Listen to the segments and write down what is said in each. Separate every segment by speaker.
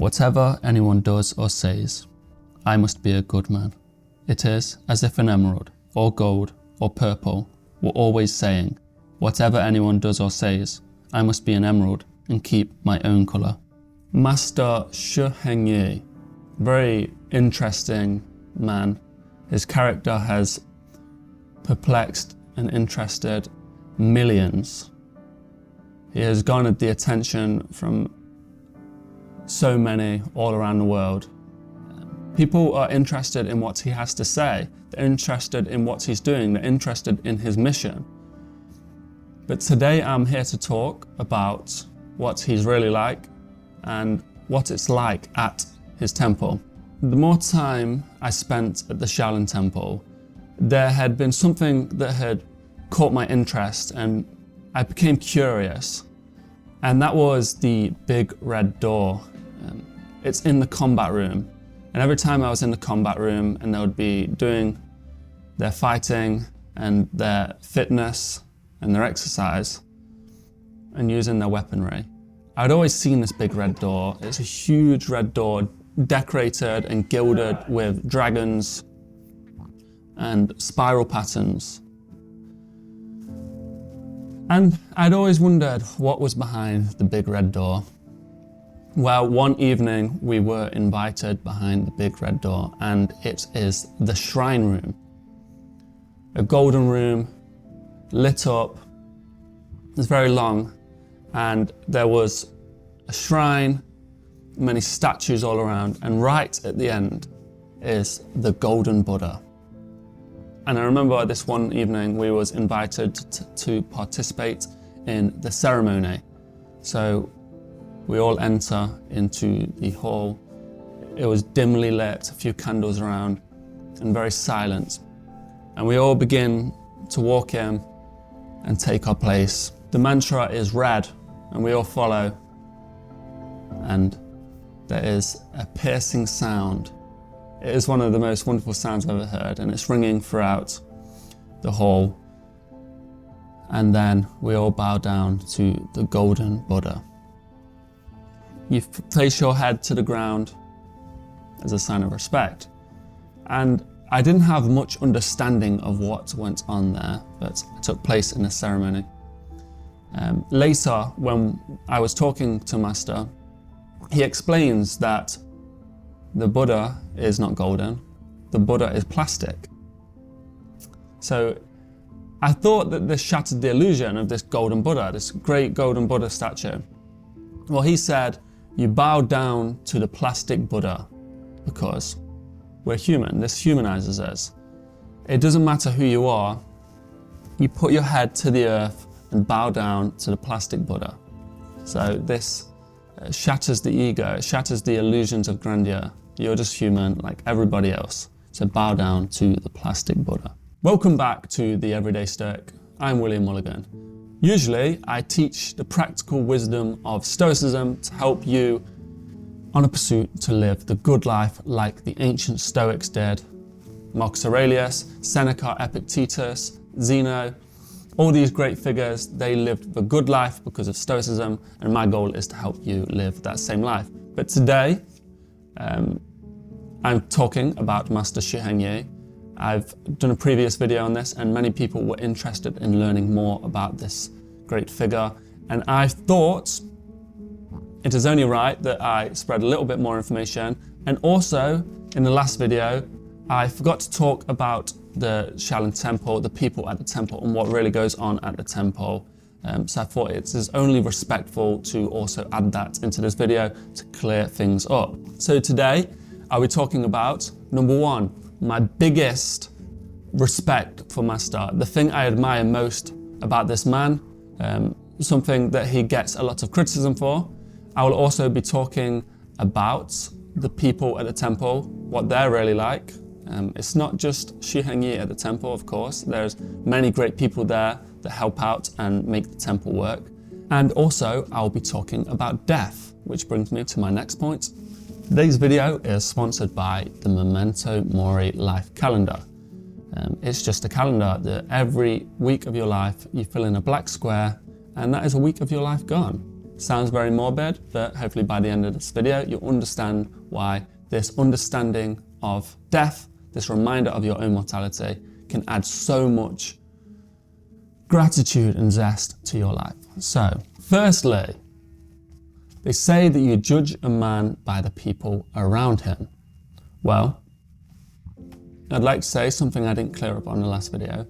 Speaker 1: Whatever anyone does or says, I must be a good man. It is as if an emerald, or gold, or purple were always saying, whatever anyone does or says, I must be an emerald and keep my own colour. Master Shi Heng Yi, very interesting man. His character has perplexed and interested millions. He has garnered the attention from so many all around the world. People are interested in what he has to say. They're interested in what he's doing. They're interested in his mission. But today I'm here to talk about what he's really like and what it's like at his temple. The more time I spent at the Shaolin Temple, there had been something that had caught my interest and I became curious. And that was the big red door. It's in the combat room. And every time I was in the combat room and they would be doing their fighting and their fitness and their exercise and using their weaponry, I'd always seen this big red door. It's a huge red door decorated and gilded with dragons and spiral patterns. And I'd always wondered what was behind the big red door. Well, one evening we were invited behind the big red door, and it is the shrine room. A golden room, lit up. It's very long, and there was a shrine, many statues all around, and right at the end is the golden Buddha. And I remember this one evening we was invited to participate in the ceremony. So we all enter into the hall. It was dimly lit, a few candles around, and very silent. And we all begin to walk in and take our place. The mantra is read, and we all follow. And there is a piercing sound. It is one of the most wonderful sounds I've ever heard, and it's ringing throughout the hall. And then we all bow down to the golden Buddha. You place your head to the ground as a sign of respect. And I didn't have much understanding of what went on there, but it took place in a ceremony. Later, when I was talking to Master, he explains that the Buddha is not golden, the Buddha is plastic. So I thought that this shattered the illusion of this golden Buddha, this great golden Buddha statue. Well, he said, you bow down to the plastic Buddha because we're human. This humanizes us. It doesn't matter who you are. You put your head to the earth and bow down to the plastic Buddha. So this shatters the ego, it shatters the illusions of grandeur. You're just human like everybody else. So bow down to the plastic Buddha. Welcome back to The Everyday Stoic. I'm William Mulligan. Usually, I teach the practical wisdom of Stoicism to help you on a pursuit to live the good life like the ancient Stoics did. Marcus Aurelius, Seneca, Epictetus, Zeno, all these great figures, they lived the good life because of Stoicism, and my goal is to help you live that same life. But today, I'm talking about Master Shi Heng Yi. I've done a previous video on this and many people were interested in learning more about this great figure, and I thought it is only right that I spread a little bit more information. And also in the last video I forgot to talk about the Shaolin Temple, the people at the temple, and what really goes on at the temple. So I thought it is only respectful to also add that into this video to clear things up. So today I'll be talking about, number one, my biggest respect for Master, the thing I admire most about this man, something that he gets a lot of criticism for. I will also be talking about the people at the temple, what they're really like. It's not just Shi Heng Yi at the temple, of course. There's many great people there that help out and make the temple work. And also, I'll be talking about death, which brings me to my next point. Today's video is sponsored by the Memento Mori Life Calendar. It's just a calendar that every week of your life you fill in a black square, and that is a week of your life gone. Sounds very morbid, but hopefully by the end of this video, you'll understand why this understanding of death, this reminder of your own mortality, can add so much gratitude and zest to your life. So, firstly, they say that you judge a man by the people around him. Well, I'd like to say something I didn't clear up on the last video,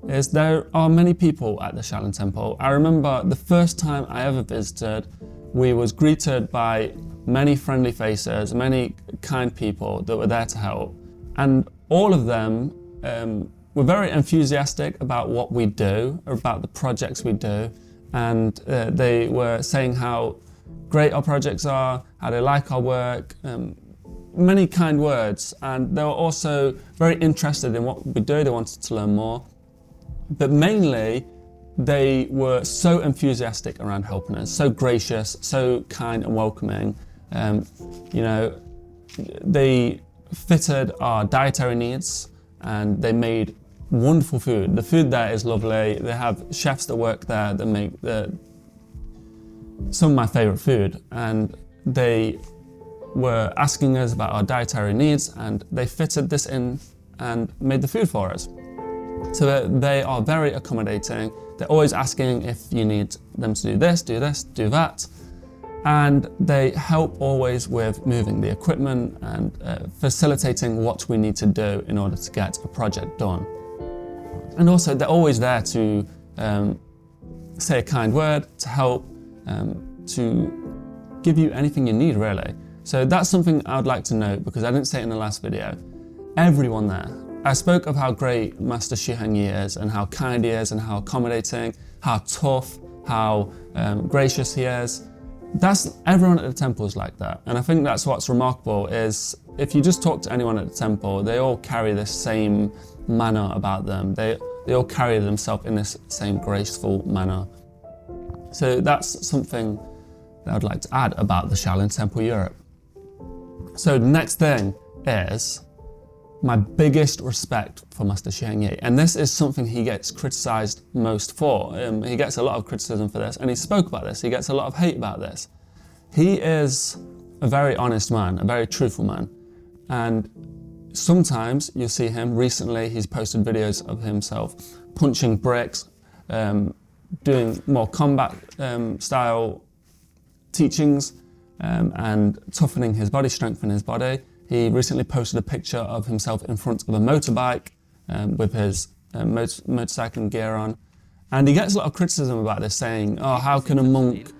Speaker 1: is there are many people at the Shaolin Temple. I remember the first time I ever visited, we was greeted by many friendly faces, many kind people that were there to help. And all of them were very enthusiastic about what we do, about the projects we do. And they were saying how great our projects are, how they like our work, many kind words. And they were also very interested in what we do, they wanted to learn more. But mainly, they were so enthusiastic around helping us, so gracious, so kind and welcoming. You know, they fitted our dietary needs and they made wonderful food. The food there is lovely. They have chefs that work there that make some of my favorite food, and they were asking us about our dietary needs and they fitted this in and made the food for us. So they are very accommodating. They're always asking if you need them to do this, do that. And they help always with moving the equipment and facilitating what we need to do in order to get a project done. And also they're always there to say a kind word, to help, to give you anything you need really. So that's something I would like to note because I didn't say it in the last video. Everyone there. I spoke of how great Master Shi Heng Yi is and how kind he is and how accommodating, how tough, how gracious he is. Everyone at the temple is like that. And I think that's what's remarkable is if you just talk to anyone at the temple, they all carry this same manner about them. They all carry themselves in this same graceful manner. So that's something that I'd like to add about the Shaolin Temple Europe. So the next thing is my biggest respect for Master Shi Heng Yi. And this is something he gets criticized most for. He gets a lot of criticism for this, and he spoke about this. He gets a lot of hate about this. He is a very honest man, a very truthful man. And sometimes you'll see him, recently he's posted videos of himself punching bricks, doing more combat style teachings, and toughening his body, strengthening his body. He recently posted a picture of himself in front of a motorbike with his motorcycling gear on. And he gets a lot of criticism about this, saying, oh, how can a monk,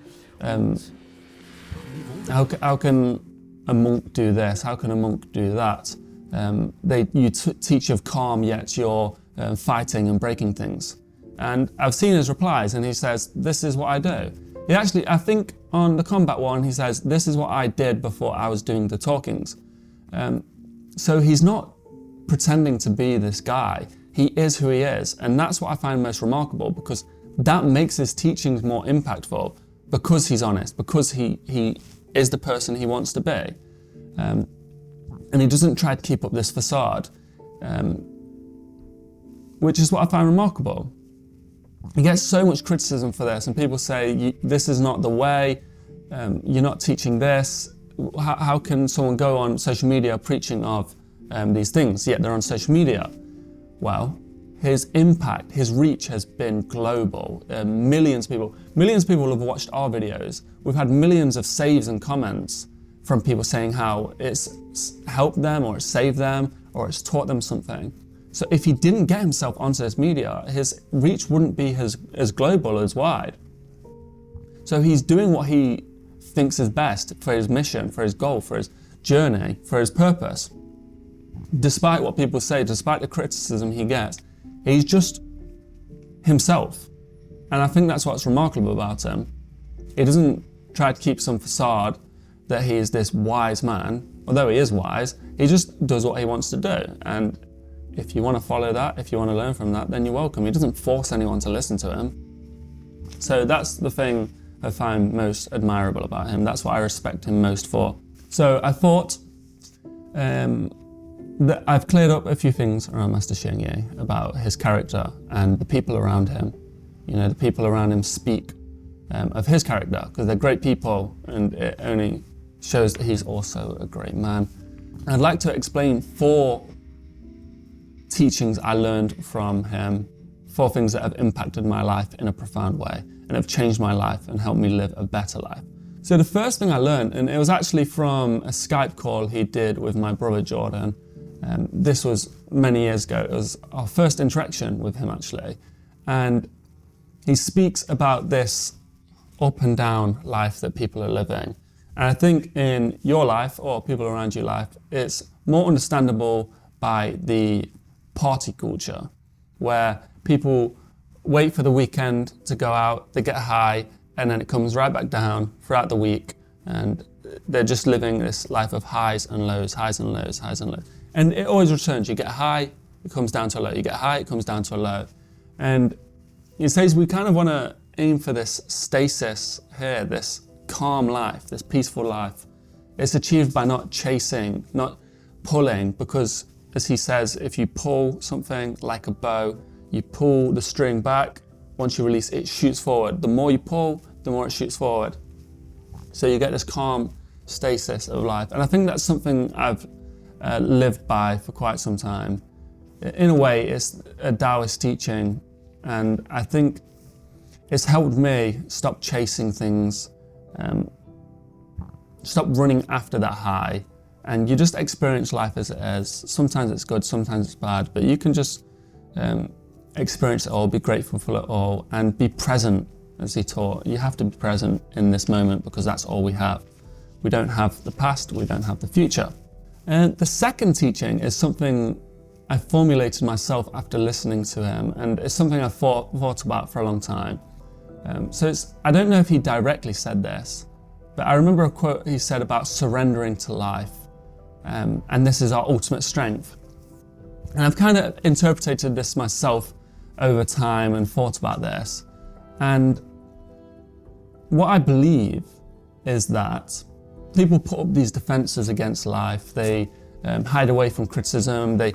Speaker 1: how can a monk do this? How can a monk do that? You teach of calm, yet you're fighting and breaking things. And I've seen his replies, and he says, this is what I do. He actually, I think on the combat one, he says, this is what I did before I was doing the talkings. So he's not pretending to be this guy. He is who he is. And that's what I find most remarkable, because that makes his teachings more impactful, because he's honest, because he is the person he wants to be. And he doesn't try to keep up this facade, which is what I find remarkable. He gets so much criticism for this, and people say, this is not the way, you're not teaching this. How can someone go on social media preaching of these things, yet they're on social media? Well, his impact, his reach has been global. Millions of people have watched our videos. We've had millions of saves and comments from people saying how it's helped them, or it's saved them, or it's taught them something. So if he didn't get himself onto this media, his reach wouldn't be as global, as wide. So he's doing what he thinks is best for his mission, for his goal, for his journey, for his purpose. Despite what people say, despite the criticism he gets, he's just himself. And I think that's what's remarkable about him. He doesn't try to keep some facade that he is this wise man. Although he is wise, he just does what he wants to do. And if you want to follow that, if you want to learn from that, then you're welcome. He doesn't force anyone to listen to him. So that's the thing I find most admirable about him. That's what I respect him most for. So I thought that I've cleared up a few things around Master Shi Heng Yi, about his character and the people around him. You know, the people around him speak of his character, because they're great people, and it only shows that he's also a great man. I'd like to explain 4 teachings I learned from him, 4 things that have impacted my life in a profound way and have changed my life and helped me live a better life. So the first thing I learned, and it was actually from a Skype call he did with my brother Jordan. This was many years ago. It was our first interaction with him actually. And he speaks about this up and down life that people are living. And I think in your life or people around your life, it's more understandable by the party culture, where people wait for the weekend to go out, they get high, and then it comes right back down throughout the week, and they're just living this life of highs and lows, highs and lows, highs and lows. And it always returns. You get high, it comes down to a low. You get high, it comes down to a low. And he says we kind of want to aim for this stasis here, this calm life, this peaceful life. It's achieved by not chasing, not pulling, because as he says, if you pull something like a bow, you pull the string back, once you release it shoots forward. The more you pull, the more it shoots forward. So you get this calm stasis of life. And I think that's something I've lived by for quite some time. In a way, it's a Taoist teaching, and I think it's helped me stop chasing things, stop running after that high, and you just experience life as it is. Sometimes it's good, sometimes it's bad, but you can just experience it all, be grateful for it all, and be present, as he taught. You have to be present in this moment because that's all we have. We don't have the past, we don't have the future. And the second teaching is something I formulated myself after listening to him, and it's something I've thought about for a long time. I don't know if he directly said this, but I remember a quote he said about surrendering to life, and this is our ultimate strength. And I've kind of interpreted this myself over time and thought about this. And what I believe is that people put up these defenses against life. They hide away from criticism. They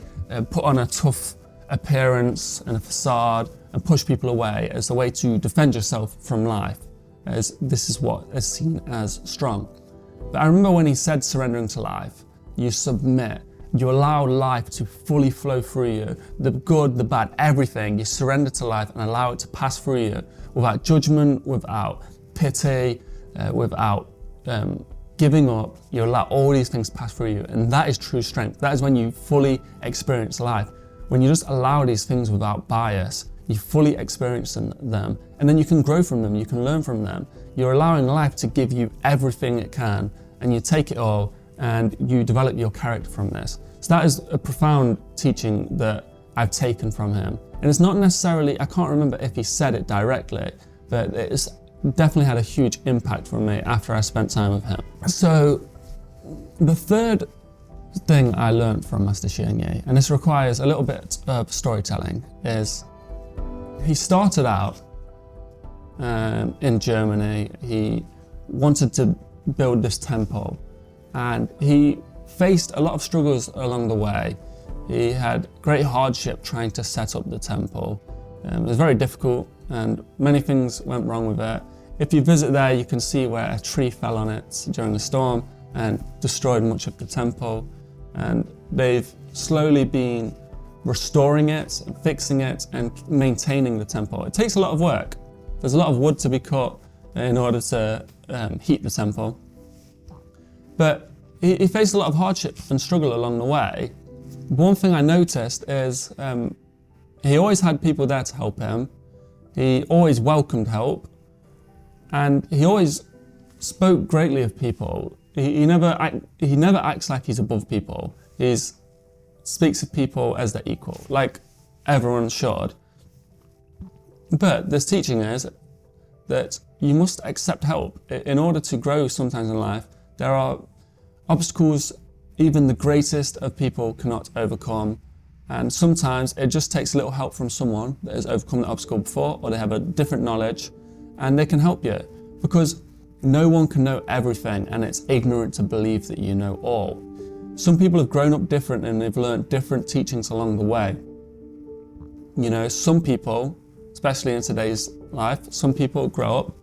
Speaker 1: put on a tough appearance and a facade and push people away as a way to defend yourself from life, as this is what is seen as strong. But I remember when he said surrendering to life, you submit. You allow life to fully flow through you. The good, the bad, everything. You surrender to life and allow it to pass through you without judgment, without pity, without giving up. You allow all these things to pass through you. And that is true strength. That is when you fully experience life. When you just allow these things without bias, you fully experience them. And then you can grow from them. You can learn from them. You're allowing life to give you everything it can. And you take it all and you develop your character from this. So that is a profound teaching that I've taken from him. And it's not necessarily, I can't remember if he said it directly, but it's definitely had a huge impact for me after I spent time with him. So the third thing I learned from Master Shi Heng Yi, and this requires a little bit of storytelling, is he started out in Germany. He wanted to build this temple, and he faced a lot of struggles along the way. He had great hardship trying to set up the temple. It was very difficult and many things went wrong with it. If you visit there, you can see where a tree fell on it during a storm and destroyed much of the temple. And they've slowly been restoring it, and fixing it, and maintaining the temple. It takes a lot of work. There's a lot of wood to be cut in order to heat the temple. But he faced a lot of hardship and struggle along the way. One thing I noticed is he always had people there to help him. He always welcomed help, and he always spoke greatly of people. He never acts like he's above people. He speaks of people as their equal, like everyone should. But this teaching is that you must accept help. In order to grow sometimes in life, there are obstacles even the greatest of people cannot overcome. And sometimes it just takes a little help from someone that has overcome the obstacle before, or they have a different knowledge, and they can help you. Because no one can know everything, and it's ignorant to believe that you know all. Some people have grown up different and they've learned different teachings along the way. You know, some people, especially in today's life, some people grow up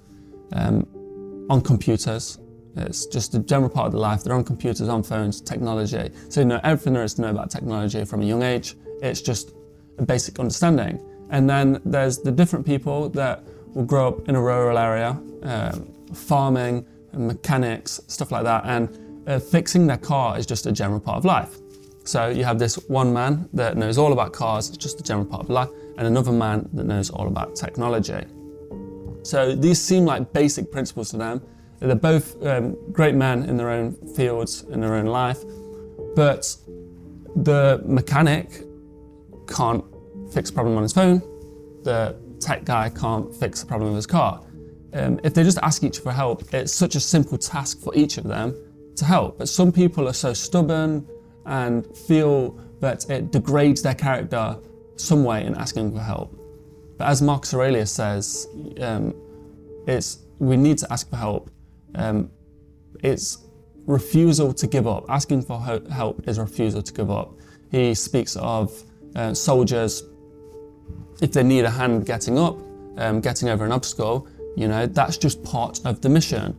Speaker 1: on computers. It's just a general part of their life. They're on computers, on phones, technology. So you know everything there is to know about technology from a young age. It's just a basic understanding. And then there's the different people that will grow up in a rural area, farming, mechanics, stuff like that, and fixing their car is just a general part of life. So you have this one man that knows all about cars, it's just a general part of life, and another man that knows all about technology. So these seem like basic principles to them. They're both great men in their own fields, in their own life, but the mechanic can't fix a problem on his phone, the tech guy can't fix a problem with his car. If they just ask each for help, it's such a simple task for each of them to help. But some people are so stubborn and feel that it degrades their character some way in asking for help. But as Marcus Aurelius says, we need to ask for help. It's refusal to give up. Asking for help is refusal to give up. He speaks of soldiers, if they need a hand getting up, getting over an obstacle, you know, that's just part of the mission.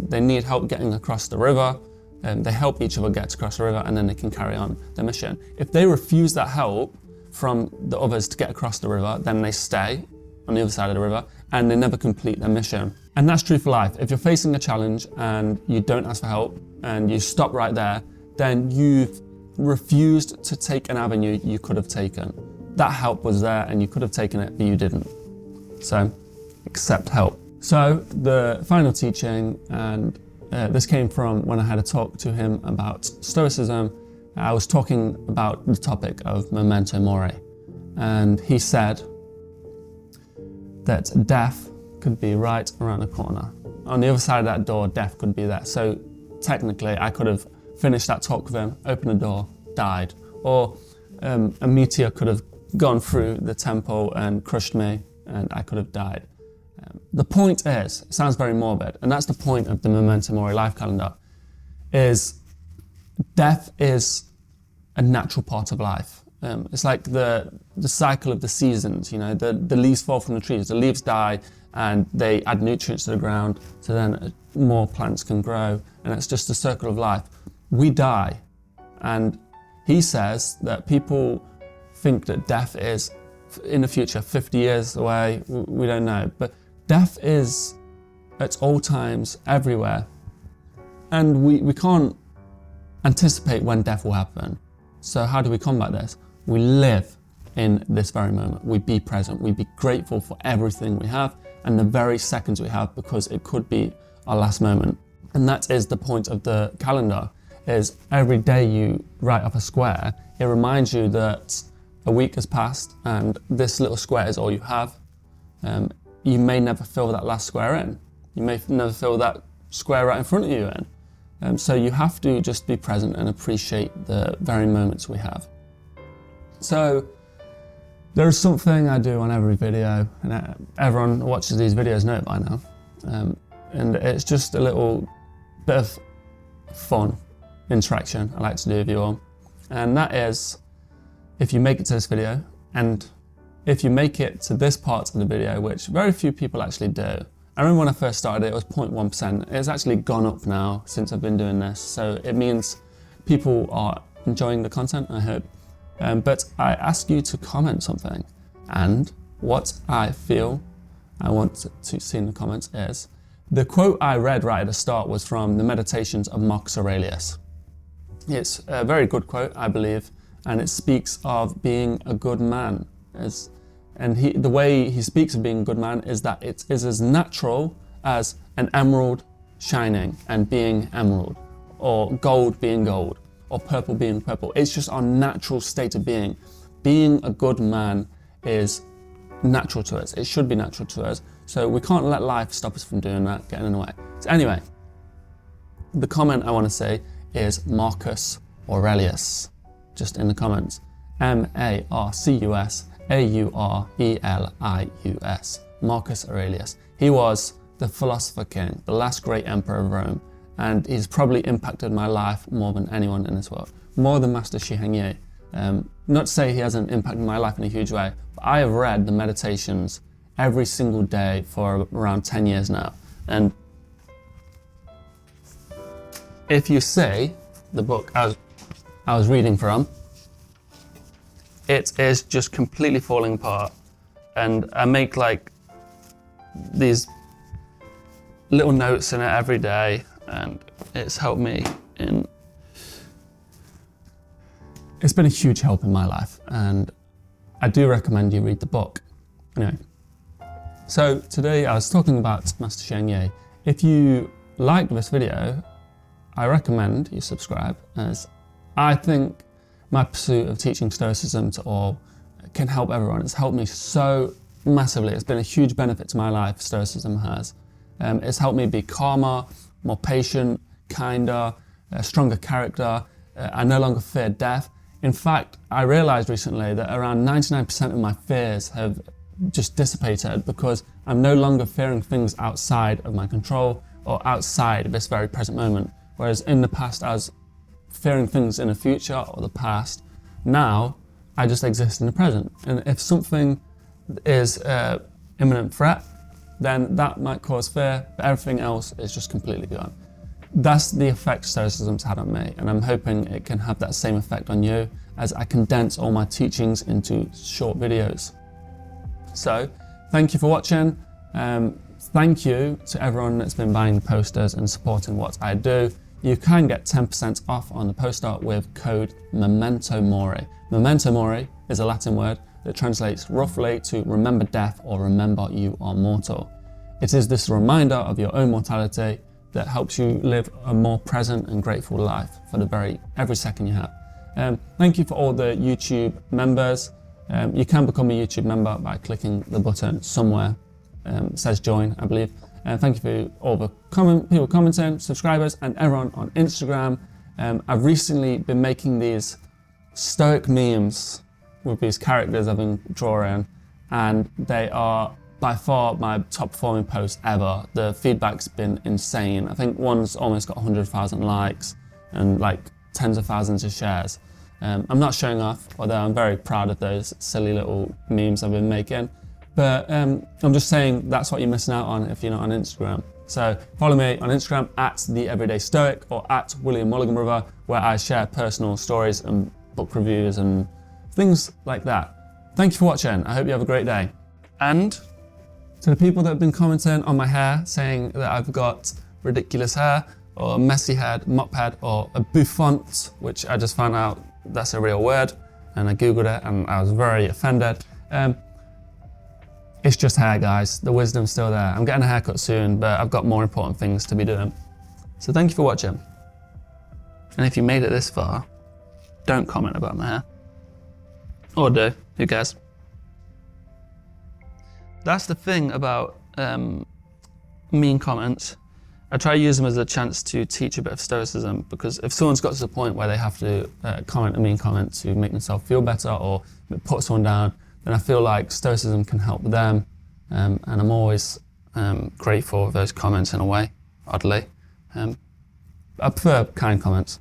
Speaker 1: They need help getting across the river, they help each other get across the river, and then they can carry on the mission. If they refuse that help from the others to get across the river, then they stay on the other side of the river and they never complete their mission. And that's true for life. If you're facing a challenge and you don't ask for help and you stop right there, then you've refused to take an avenue you could have taken. That help was there and you could have taken it, but you didn't. So accept help. So the final teaching, and this came from when I had a talk to him about Stoicism. I was talking about the topic of memento mori, and he said that death could be right around the corner. On the other side of that door, death could be there. So technically, I could have finished that talk with him, opened the door, died. Or a meteor could have gone through the temple and crushed me, and I could have died. The point is, it sounds very morbid, and that's the point of the Memento Mori life calendar, is death is a natural part of life. It's like the cycle of the seasons, you know, the leaves fall from the trees, the leaves die and they add nutrients to the ground so then more plants can grow, and it's just a circle of life. We die, and he says that people think that death is in the future, 50 years away, we don't know, but death is at all times, everywhere, and we can't anticipate when death will happen. So how do we combat this? We live in this very moment. We be present. We be grateful for everything we have and the very seconds we have, because it could be our last moment. And that is the point of the calendar, is every day you write up a square, it reminds you that a week has passed and this little square is all you have. You may never fill that last square in. You may never fill that square right in front of you in. So you have to just be present and appreciate the very moments we have. So there is something I do on every video, and everyone who watches these videos know it by now. And it's just a little bit of fun interaction I like to do with you all. And that is, if you make it to this video, and if you make it to this part of the video, which very few people actually do. I remember when I first started it was 0.1%. It's actually gone up now since I've been doing this. So it means people are enjoying the content, I hope. But I ask you to comment something. And what I feel I want to see in the comments is, the quote I read right at the start was from the Meditations of Marcus Aurelius. It's a very good quote, I believe, and it speaks of being a good man. The way he speaks of being a good man is that it is as natural as an emerald shining and being emerald, or gold being gold, or purple being purple. It's just our natural state of being. Being a good man is natural to us. It should be natural to us. So we can't let life stop us from doing that, getting in the way. So anyway, the comment I want to say is Marcus Aurelius, just in the comments. Marcus, Marcus Aurelius. He was the philosopher king, the last great emperor of Rome, and he's probably impacted my life more than anyone in this world, more than Master Shi Heng Yi. Not to say he hasn't impacted my life in a huge way, but I have read the Meditations every single day for around 10 years now, And if you see the book I was reading from, it is just completely falling apart. And I make like these little notes in it every day, and it's helped me in. It's been a huge help in my life, and I do recommend you read the book. Anyway, so today I was talking about Master Shi Heng Yi. If you liked this video, I recommend you subscribe, as I think my pursuit of teaching Stoicism to all can help everyone. It's helped me so massively. It's been a huge benefit to my life, Stoicism has. It's helped me be calmer, more patient, kinder, a stronger character. I no longer fear death. In fact, I realized recently that around 99% of my fears have just dissipated because I'm no longer fearing things outside of my control or outside of this very present moment. Whereas in the past, I was fearing things in the future or the past. Now, I just exist in the present. And if something is an imminent threat, then that might cause fear, but everything else is just completely gone. That's the effect Stoicism's had on me, and I'm hoping it can have that same effect on you as I condense all my teachings into short videos. So, thank you for watching. Thank you to everyone that's been buying the posters and supporting what I do. You can get 10% off on the poster with code Memento Mori. Memento Mori is a Latin word that translates roughly to remember death or remember you are mortal. It is this reminder of your own mortality that helps you live a more present and grateful life for every second you have. Thank you for all the YouTube members. You can become a YouTube member by clicking the button somewhere. It says join, I believe. Thank you for all the people commenting, subscribers, and everyone on Instagram. I've recently been making these stoic memes with these characters I've been drawing, and they are by far my top performing posts ever. The feedback's been insane. I think one's almost got 100,000 likes and like tens of thousands of shares. I'm not showing off, although I'm very proud of those silly little memes I've been making. But I'm just saying that's what you're missing out on if you're not on Instagram. So follow me on Instagram at TheEverydayStoic or at MulliganBrothers, where I share personal stories and book reviews and things like that. Thank you for watching. I hope you have a great day. And to the people that have been commenting on my hair, saying that I've got ridiculous hair, or a messy head, mop head, or a bouffant, which I just found out that's a real word, and I googled it and I was very offended. It's just hair, guys. The wisdom's still there. I'm getting a haircut soon, but I've got more important things to be doing. So thank you for watching. And if you made it this far, don't comment about my hair. Or do, who cares? That's the thing about mean comments. I try to use them as a chance to teach a bit of Stoicism, because if someone's got to the point where they have to comment a mean comment to make themselves feel better or put someone down, then I feel like Stoicism can help them, and I'm always grateful for those comments in a way, oddly. I prefer kind comments.